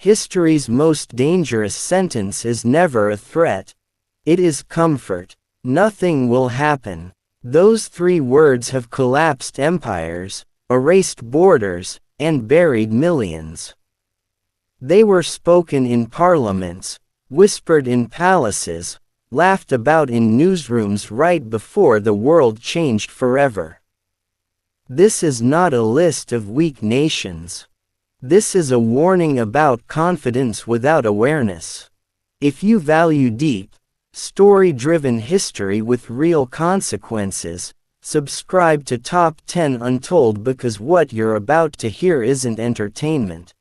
History's most dangerous sentence is never a threat. It is comfort. Nothing will happen. Those three words have collapsed empires, erased borders, and buried millions. They were spoken in parliaments, whispered in palaces, laughed about in newsrooms right before the world changed forever. This is not a list of weak nations. This is a warning about confidence without awareness. If you value deep, story-driven history with real consequences, subscribe to Top 10 Untold, because what you're about to hear isn't entertainment.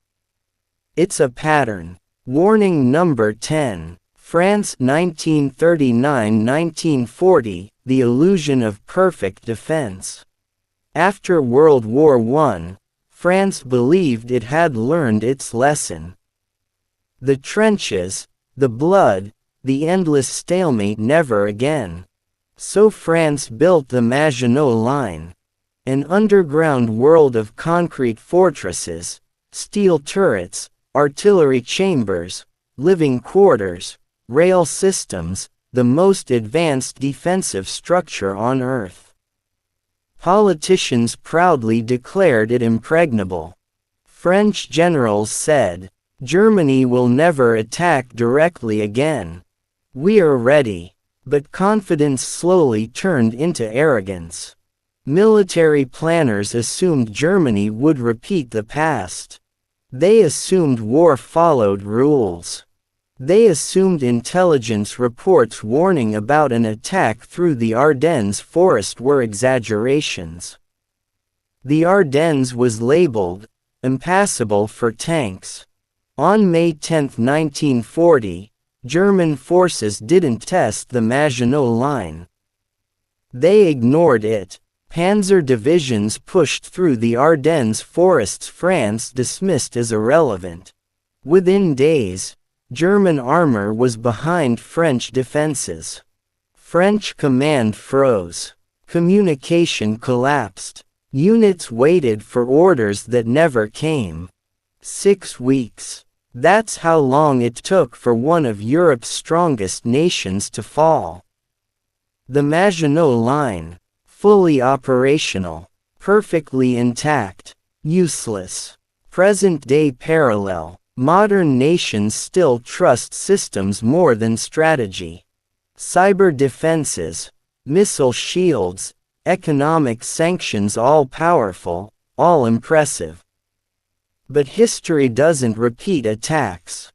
It's a pattern. Warning number 10. France 1939–1940, the illusion of perfect defense. After World War I, France believed it had learned its lesson. The trenches, the blood, the endless stalemate, never again. So France built the Maginot Line. An underground world of concrete fortresses, steel turrets, artillery chambers, living quarters, rail systems, the most advanced defensive structure on Earth. Politicians proudly declared it impregnable. French generals said, "Germany will never attack directly again. We are ready." But confidence slowly turned into arrogance. Military planners assumed Germany would repeat the past. They assumed war followed rules. They assumed intelligence reports warning about an attack through the Ardennes forest were exaggerations. The Ardennes was labeled impassable for tanks. On May 10, 1940, German forces didn't test the Maginot Line. They ignored it. Panzer divisions pushed through the Ardennes forests France dismissed as irrelevant. Within days, German armor was behind French defenses. French command froze. Communication collapsed. Units waited for orders that never came. 6 weeks. That's how long it took for one of Europe's strongest nations to fall. The Maginot Line, fully operational, perfectly intact, useless. Present-day parallel. Modern nations still trust systems more than strategy. Cyber defenses, missile shields, economic sanctions, all powerful, all impressive. But history doesn't repeat attacks.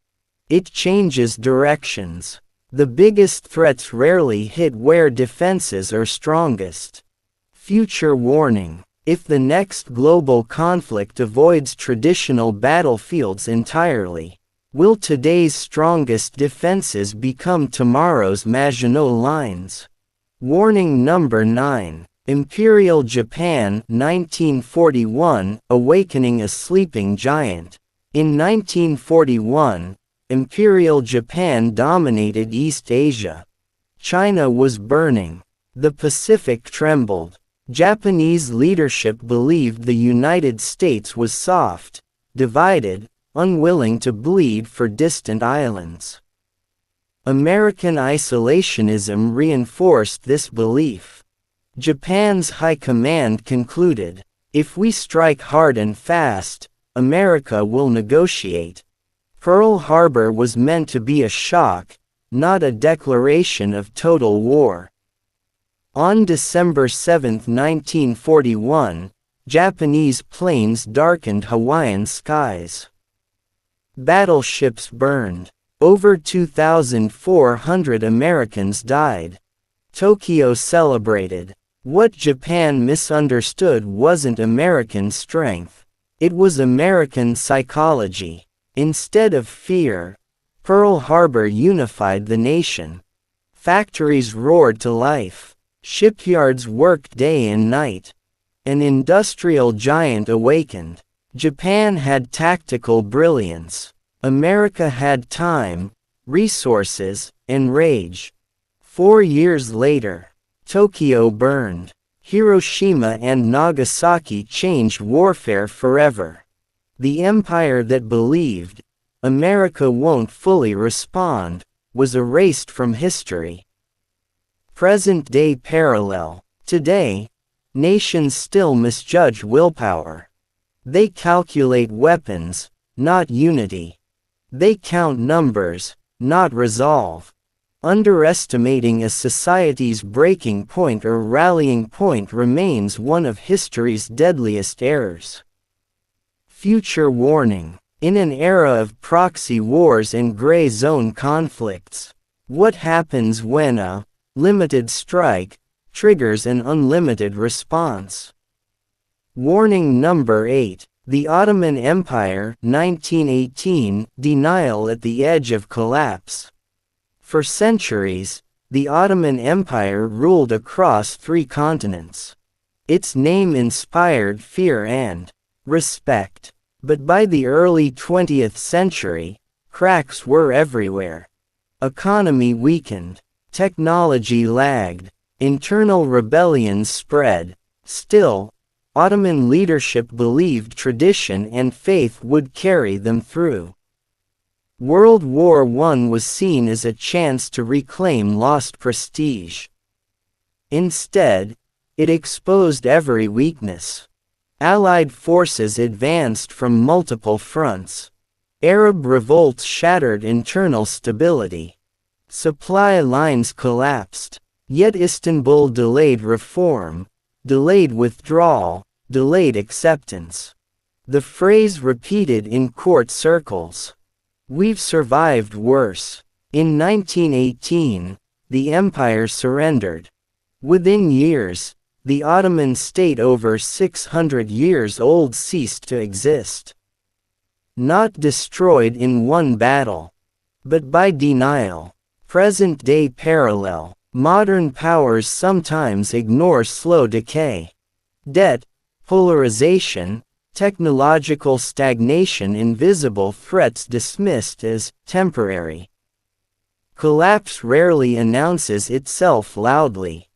It changes directions. The biggest threats rarely hit where defenses are strongest. Future warning. If the next global conflict avoids traditional battlefields entirely, will today's strongest defenses become tomorrow's Maginot Lines? Warning number 9. Imperial Japan 1941, awakening a sleeping giant. In 1941, Imperial Japan dominated East Asia. China was burning. The Pacific trembled. Japanese leadership believed the United States was soft, divided, unwilling to bleed for distant islands. American isolationism reinforced this belief. Japan's high command concluded, "If we strike hard and fast, America will negotiate." Pearl Harbor was meant to be a shock, not a declaration of total war. On December 7, 1941, Japanese planes darkened Hawaiian skies. Battleships burned. Over 2,400 Americans died. Tokyo celebrated. What Japan misunderstood wasn't American strength. It was American psychology. Instead of fear, Pearl Harbor unified the nation. Factories roared to life. Shipyards worked day and night. An industrial giant awakened. Japan had tactical brilliance. America had time, resources, and rage. 4 years later, Tokyo burned. Hiroshima and Nagasaki changed warfare forever. The empire that believed, America won't fully respond, was erased from history. Present-day parallel. Today, nations still misjudge willpower. They calculate weapons, not unity. They count numbers, not resolve. Underestimating a society's breaking point or rallying point remains one of history's deadliest errors. Future warning. In an era of proxy wars and gray zone conflicts, what happens when a limited strike triggers an unlimited response? Warning number 8. The Ottoman Empire, 1918, denial at the edge of collapse. For centuries, the Ottoman Empire ruled across 3 continents. Its name inspired fear and respect. But by the early 20th century, cracks were everywhere. Economy weakened. Technology lagged. Internal rebellions spread. Still, Ottoman leadership believed tradition and faith would carry them through. World War I was seen as a chance to reclaim lost prestige. Instead, it exposed every weakness. Allied forces advanced from multiple fronts. Arab revolts shattered internal stability. Supply lines collapsed. Yet Istanbul delayed reform, delayed withdrawal, delayed acceptance. The phrase repeated in court circles. We've survived worse. In 1918, the empire surrendered. Within years, the Ottoman state, over 600 years old, ceased to exist. Not destroyed in one battle, but by denial. Present-day parallel. Modern powers sometimes ignore slow decay. Debt, polarization, technological stagnation, invisible threats dismissed as temporary. Collapse rarely announces itself loudly.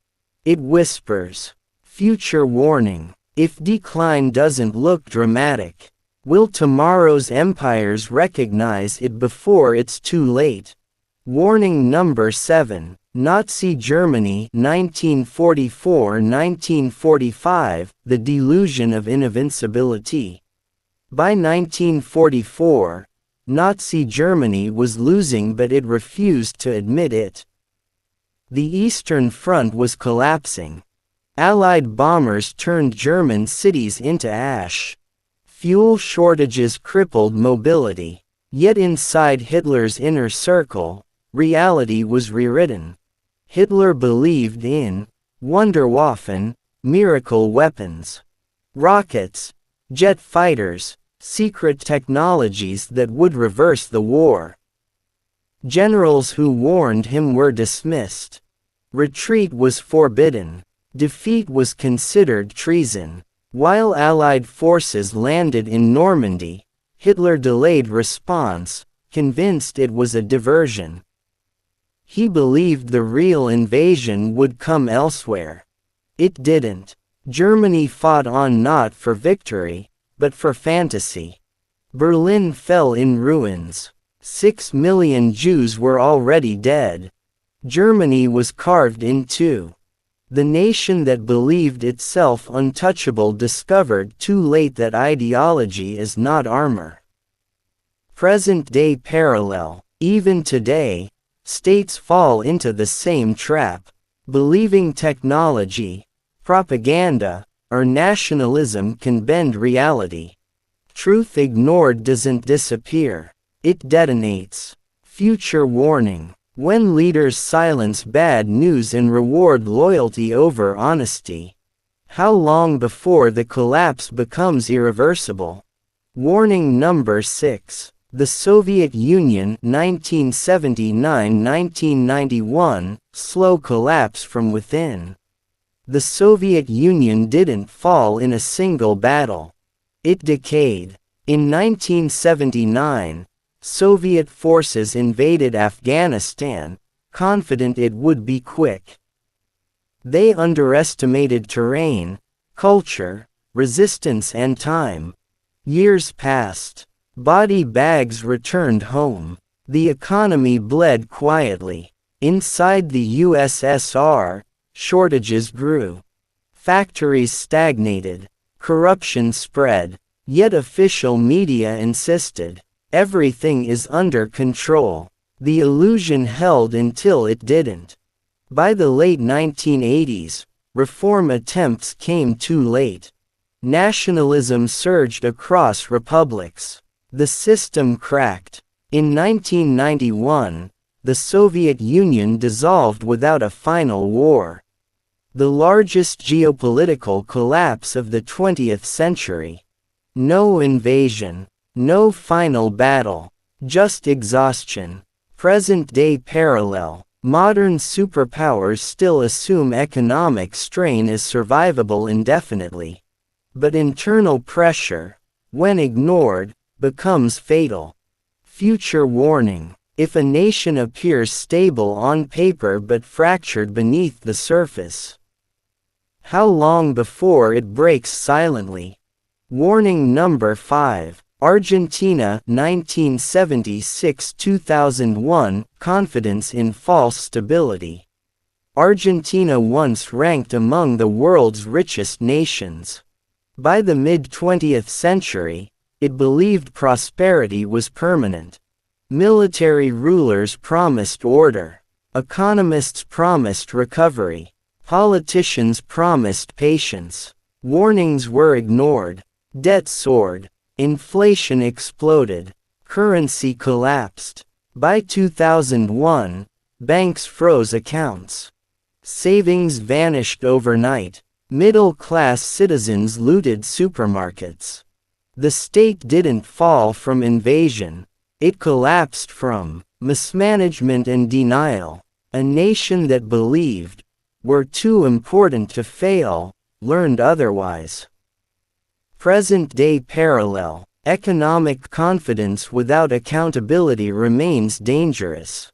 It whispers. Future warning. If decline doesn't look dramatic, will tomorrow's empires recognize it before it's too late? Warning number 7. Nazi Germany, 1944–1945, the delusion of invincibility. By 1944, Nazi Germany was losing, but it refused to admit it. The Eastern Front was collapsing. Allied bombers turned German cities into ash. Fuel shortages crippled mobility. Yet inside Hitler's inner circle, reality was rewritten. Hitler believed in Wunderwaffen, miracle weapons, rockets, jet fighters, secret technologies that would reverse the war. Generals who warned him were dismissed. Retreat was forbidden. Defeat was considered treason. While Allied forces landed in Normandy, Hitler delayed response, convinced it was a diversion. He believed the real invasion would come elsewhere. It didn't. Germany fought on not for victory, but for fantasy. Berlin fell in ruins. 6 million Jews were already dead. Germany was carved in two. The nation that believed itself untouchable discovered too late that ideology is not armor. Present-day parallel. Even today, states fall into the same trap, believing technology, propaganda, or nationalism can bend reality. Truth ignored doesn't disappear. It detonates. Future warning. When leaders silence bad news and reward loyalty over honesty, how long before the collapse becomes irreversible? Warning number 6. The Soviet Union, 1979–1991, slow collapse from within. The Soviet Union didn't fall in a single battle. It decayed. In 1979, Soviet forces invaded Afghanistan, confident it would be quick. They underestimated terrain, culture, resistance and time. Years passed. Body bags returned home. The economy bled quietly. Inside the USSR, shortages grew. Factories stagnated. Corruption spread. Yet official media insisted, everything is under control. The illusion held until it didn't. By the late 1980s, reform attempts came too late. Nationalism surged across republics. The system cracked. In 1991, the Soviet Union dissolved without a final war. The largest geopolitical collapse of the 20th century. No invasion, no final battle, just exhaustion. Present-day parallel. Modern superpowers still assume economic strain is survivable indefinitely. But internal pressure, when ignored, becomes fatal. Future warning. If a nation appears stable on paper but fractured beneath the surface, how long before it breaks silently? Warning number 5. Argentina 1976–2001 Confidence in false stability. Argentina once ranked among the world's richest nations. By the mid-20th century, it believed prosperity was permanent. Military rulers promised order. Economists promised recovery. Politicians promised patience. Warnings were ignored. Debt soared. Inflation exploded. Currency collapsed. By 2001, banks froze accounts. Savings vanished overnight. Middle-class citizens looted supermarkets. The state didn't fall from invasion. It collapsed from mismanagement and denial. A nation that believed we're too important to fail learned otherwise. Present-day parallel. Economic confidence without accountability remains dangerous.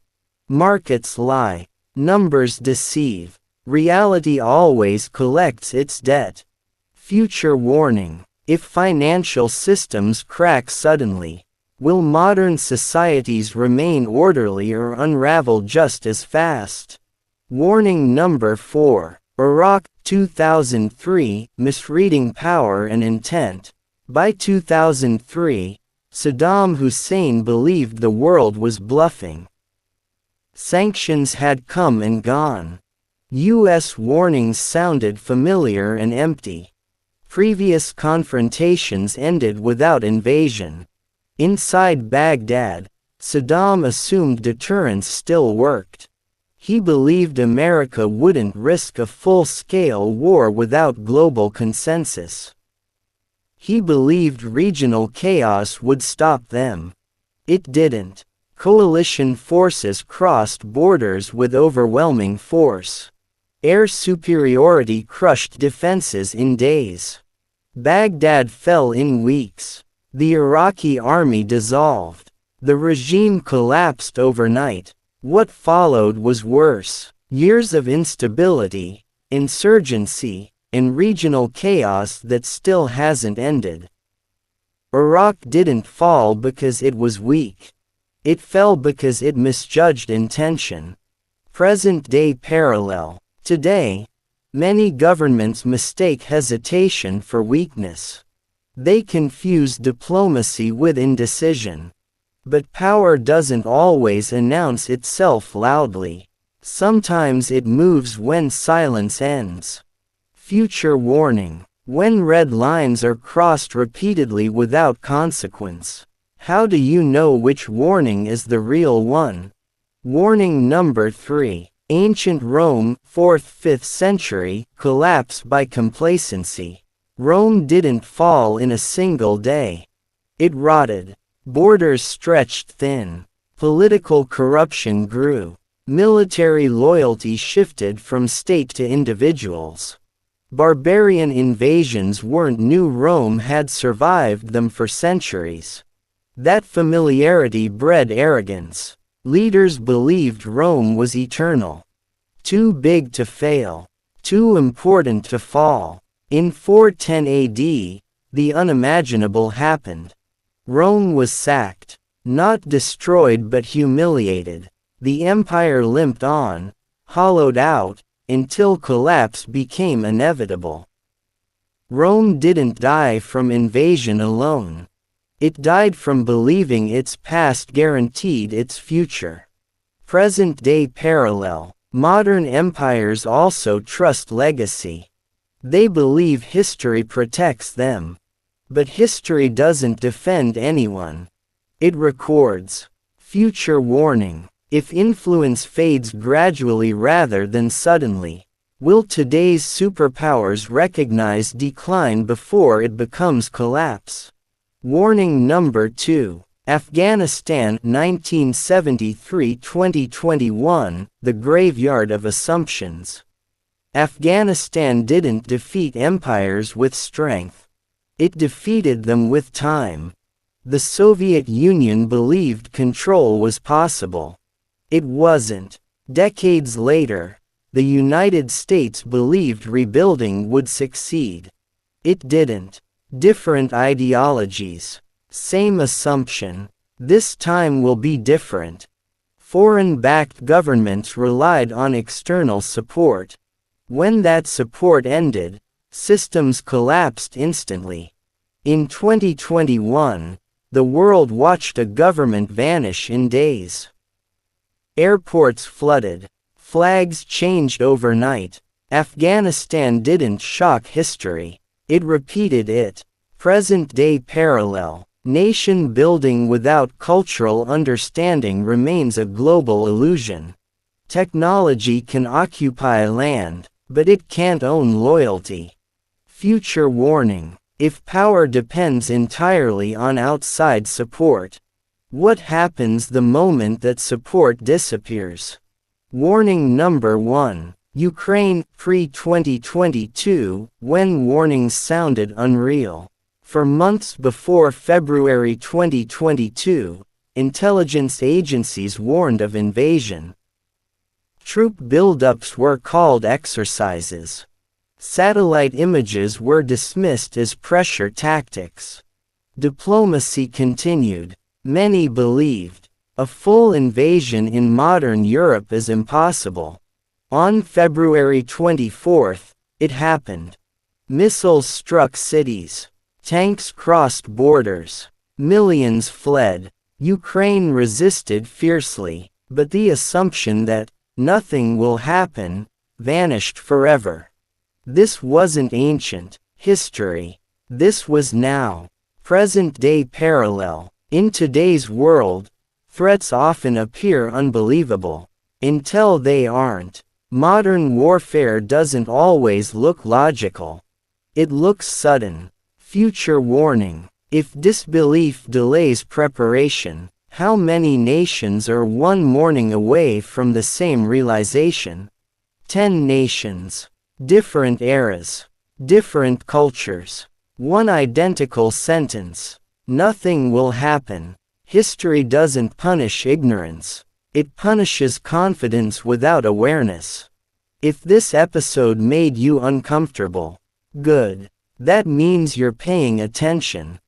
Markets lie. Numbers deceive. Reality always collects its debt. Future warning. If financial systems crack suddenly, will modern societies remain orderly or unravel just as fast? Warning number 4. Iraq 2003 Misreading power and intent. By 2003, Saddam Hussein believed the world was bluffing. Sanctions had come and gone. U.S. warnings sounded familiar and empty. Previous confrontations ended without invasion. Inside Baghdad, Saddam assumed deterrence still worked. He believed America wouldn't risk a full-scale war without global consensus. He believed regional chaos would stop them. It didn't. Coalition forces crossed borders with overwhelming force. Air superiority crushed defenses in days. Baghdad fell in weeks. The Iraqi army dissolved. The regime collapsed overnight. What followed was worse. Years of instability, insurgency, and regional chaos that still hasn't ended. Iraq didn't fall because it was weak. It fell because it misjudged intention. Present-day parallel. Today, many governments mistake hesitation for weakness. They confuse diplomacy with indecision. But power doesn't always announce itself loudly. Sometimes it moves when silence ends. Future warning. When red lines are crossed repeatedly without consequence, how do you know which warning is the real one? Warning number 3. Ancient Rome, 4th–5th century, collapse by complacency. Rome didn't fall in a single day. It rotted. Borders stretched thin. Political corruption grew. Military loyalty shifted from state to individuals. Barbarian invasions weren't new. Rome had survived them for centuries. That familiarity bred arrogance. Leaders believed Rome was eternal. Too big to fail. Too important to fall. In 410 AD, the unimaginable happened. Rome was sacked. Not destroyed but humiliated. The empire limped on, hollowed out, until collapse became inevitable. Rome didn't die from invasion alone. It died from believing its past guaranteed its future. Present-day parallel. Modern empires also trust legacy. They believe history protects them. But history doesn't defend anyone. It records. Future warning. If influence fades gradually rather than suddenly, will today's superpowers recognize decline before it becomes collapse? Warning number 2. Afghanistan 1973-2021, the graveyard of assumptions. Afghanistan didn't defeat empires with strength. It defeated them with time. The Soviet Union believed control was possible. It wasn't. Decades later, the United States believed rebuilding would succeed. It didn't. Different ideologies. Same assumption. This time will be different. Foreign-backed governments relied on external support. When that support ended, systems collapsed instantly. In 2021, the world watched a government vanish in days. Airports flooded. Flags changed overnight. Afghanistan didn't shock history. It repeated it. Present-day parallel. Nation building without cultural understanding remains a global illusion. Technology can occupy land, but it can't own loyalty. Future warning. If power depends entirely on outside support, what happens the moment that support disappears? Warning number 1. Ukraine, pre-2022, when warnings sounded unreal. For months before February 2022, intelligence agencies warned of invasion. Troop buildups were called exercises. Satellite images were dismissed as pressure tactics. Diplomacy continued. Many believed a full invasion in modern Europe is impossible. On February 24, it happened. Missiles struck cities. Tanks crossed borders. Millions fled. Ukraine resisted fiercely, but the assumption that nothing will happen vanished forever. This wasn't ancient history. This was now. Present-day parallel. In today's world, threats often appear unbelievable until they aren't. Modern warfare doesn't always look logical. It looks sudden. Future warning. If disbelief delays preparation, how many nations are one morning away from the same realization? 10 nations. Different eras. Different cultures. One identical sentence. Nothing will happen. History doesn't punish ignorance. It punishes confidence without awareness. If this episode made you uncomfortable, good. That means you're paying attention.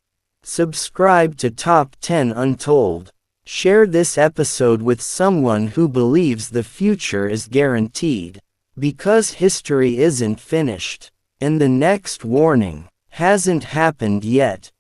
Subscribe to Top 10 Untold. Share this episode with someone who believes the future is guaranteed. Because history isn't finished, and the next warning hasn't happened yet.